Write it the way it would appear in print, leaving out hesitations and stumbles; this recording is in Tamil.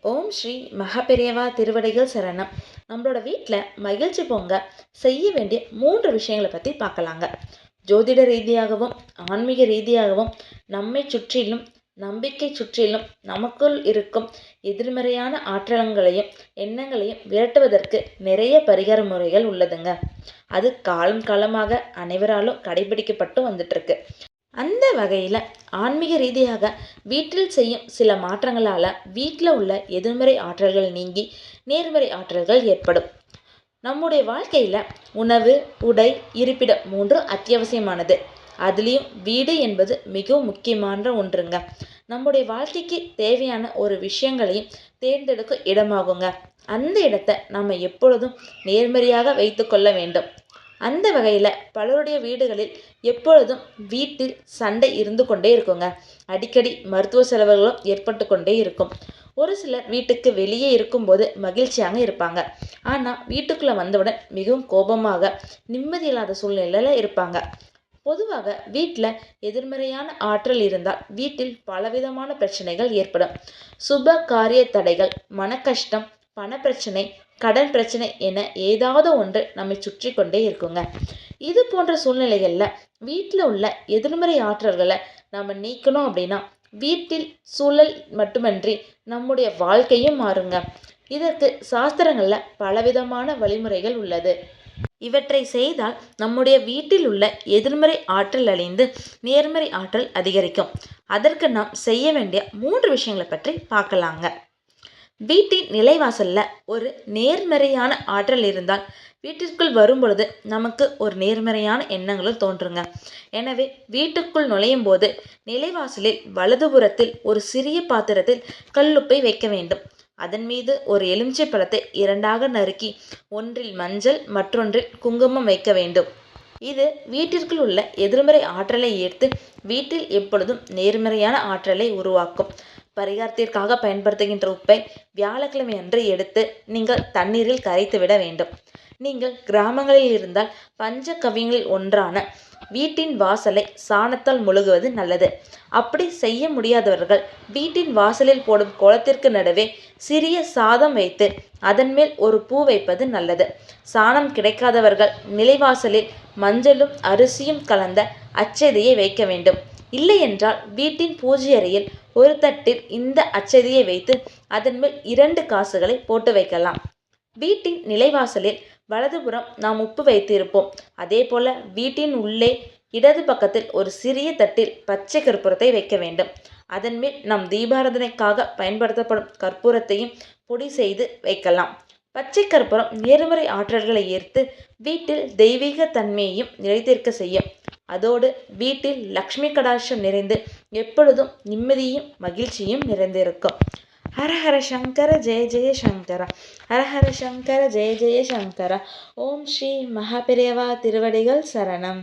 ஓம் ஸ்ரீ மகாபெரியவா திருவடிகள் சரணம். நம்மளோட வீட்டில் மகிழ்ச்சி பொங்க செய்ய வேண்டிய 3 விஷயங்களை பற்றி பார்க்கலாங்க. ஜோதிட ரீதியாகவும் ஆன்மீக ரீதியாகவும் நம்மை சுற்றிலும் நம்பிக்கை சுற்றிலும் நமக்குள் இருக்கும் எதிர்மறையான ஆற்றலங்களையும் எண்ணங்களையும் விரட்டுவதற்கு நிறைய பரிகார முறைகள் உள்ளதுங்க. அது காலம் காலமாக அனைவராலும் கடைபிடிக்கப்பட்டு வந்துட்டு இருக்கு. அந்த வகையில் ஆன்மீக ரீதியாக வீட்டில் செய்யும் சில மாற்றங்களால் வீட்டில் உள்ள எதிர்மறை ஆற்றல்கள் நீங்கி நேர்மறை ஆற்றல்கள் ஏற்படும். நம்முடைய வாழ்க்கையில் உணவு, உடை, இருப்பிடம் 3 அத்தியாவசியமானது. அதுலேயும் வீடு என்பது மிகவும் முக்கியமான ஒன்றுங்க. நம்முடைய வாழ்க்கைக்கு தேவையான ஒரு விஷயங்களையும் தேர்ந்தெடுக்க இடமாகுங்க. அந்த இடத்தை நம்ம எப்பொழுதும் நேர்மறையாக வைத்து கொள்ள வேண்டும். அந்த வகையில் பலருடைய வீடுகளில் எப்பொழுதும் வீட்டில் சண்டை இருந்து கொண்டே இருக்குங்க. அடிக்கடி மருத்துவ செலவுகளும் ஏற்பட்டு கொண்டே இருக்கும். ஒரு சிலர் வீட்டுக்கு வெளியே இருக்கும்போது மகிழ்ச்சியாக இருப்பாங்க. ஆனால் வீட்டுக்குள்ளே வந்தவுடன் மிகவும் கோபமாக நிம்மதியில்லாத சூழ்நிலையில் இருப்பாங்க. பொதுவாக வீட்டில் எதிர்மறையான ஆற்றல் இருந்தால் வீட்டில் பலவிதமான பிரச்சனைகள் ஏற்படும். சுப காரிய தடைகள், மன கஷ்டம், பணப்பிரச்சனை, கடன் பிரச்சனை என ஏதாவது ஒன்று நம்மை சுற்றி கொண்டே இருக்குங்க. இது போன்ற சூழ்நிலைகளில் வீட்டில் உள்ள எதிர்மறை ஆற்றல்களை நம்ம நீக்கணும் அப்படின்னா வீட்டில் சூழல் மட்டுமன்றி நம்முடைய வாழ்க்கையும் மாறுங்க. இதற்கு சாஸ்திரங்களில் பலவிதமான வழிமுறைகள் உள்ளது. இவற்றை செய்தால் நம்முடைய வீட்டில் உள்ள எதிர்மறை ஆற்றல் அழிந்து நேர்மறை ஆற்றல் அதிகரிக்கும். அதற்கு நாம் செய்ய வேண்டிய 3 விஷயங்களை பற்றி பார்க்கலாங்க. வீட்டின் நிலைவாசல்ல ஒரு நேர்மறையான ஆற்றல் இருந்தால் வீட்டிற்குள் வரும் பொழுது நமக்கு ஒரு நேர்மறையான எண்ணங்களும் தோன்றுங்க. எனவே வீட்டுக்குள் நுழையும் போது நிலைவாசலில் வலதுபுறத்தில் ஒரு சிறிய பாத்திரத்தில் கல்லுப்பை வைக்க வேண்டும். அதன் மீது ஒரு எலுமிச்சை பழத்தை 2ஆக நறுக்கி ஒன்றில் மஞ்சள் மற்றொன்றில் குங்குமம் வைக்க வேண்டும். இது வீட்டிற்குள் உள்ள எதிர்மறை ஆற்றலை ஈர்த்து வீட்டில் எப்பொழுதும் நேர்மறையான ஆற்றலை உருவாக்கும். பரிகாரத்திற்காக பயன்படுத்துகின்ற உப்பை வியாழக்கிழமை அன்று எடுத்து நீங்கள் தண்ணீரில் கரைத்து விட வேண்டும். நீங்கள் கிராமங்களில் இருந்தால் பஞ்ச கவ்யங்களில் ஒன்றான வீட்டின் வாசலை சாணத்தால் முழுகுவது நல்லது. அப்படி செய்ய முடியாதவர்கள் வீட்டின் வாசலில் போடும் கோலத்திற்கு நடுவே சிறிய சாதம் வைத்து அதன் மேல் ஒரு பூ வைப்பது நல்லது. சாணம் கிடைக்காதவர்கள் நிலைவாசலில் மஞ்சளும் அரிசியும் கலந்த அச்சதையை வைக்க வேண்டும். இல்லையென்றால் வீட்டின் பூஜை அறையில் ஒரு தட்டில் இந்த அச்சதையை வைத்து அதன் மேல் 2 காசுகளை போட்டு வைக்கலாம். வீட்டின் நிலைவாசலில் வலதுபுறம் நாம் உப்பு வைத்து இருப்போம். அதே போல வீட்டின் உள்ளே இடது பக்கத்தில் ஒரு சிறிய தட்டில் பச்சை கற்பூரத்தை வைக்க வேண்டும். அதன் மேல் நாம் தீபாராதனைக்காக பயன்படுத்தப்படும் கற்பூரத்தையும் பொடி செய்து வைக்கலாம். பச்சை கற்பூரம் நேர்மறை ஆற்றல்களை ஈர்த்து வீட்டில் தெய்வீக தன்மையையும் நிலைத்திருக்க செய்யும். அதோடு வீட்டில் லக்ஷ்மி கடாட்சம் நிறைந்து எப்பொழுதும் நிம்மதியும் மகிழ்ச்சியும் நிறைந்திருக்கும். ஹரஹர சங்கர ஜெய ஜெய சங்கர, ஹரஹர சங்கர ஜெய ஜெய சங்கர. ஓம் ஸ்ரீ மகாபெரியவா திருவடிகள் சரணம்.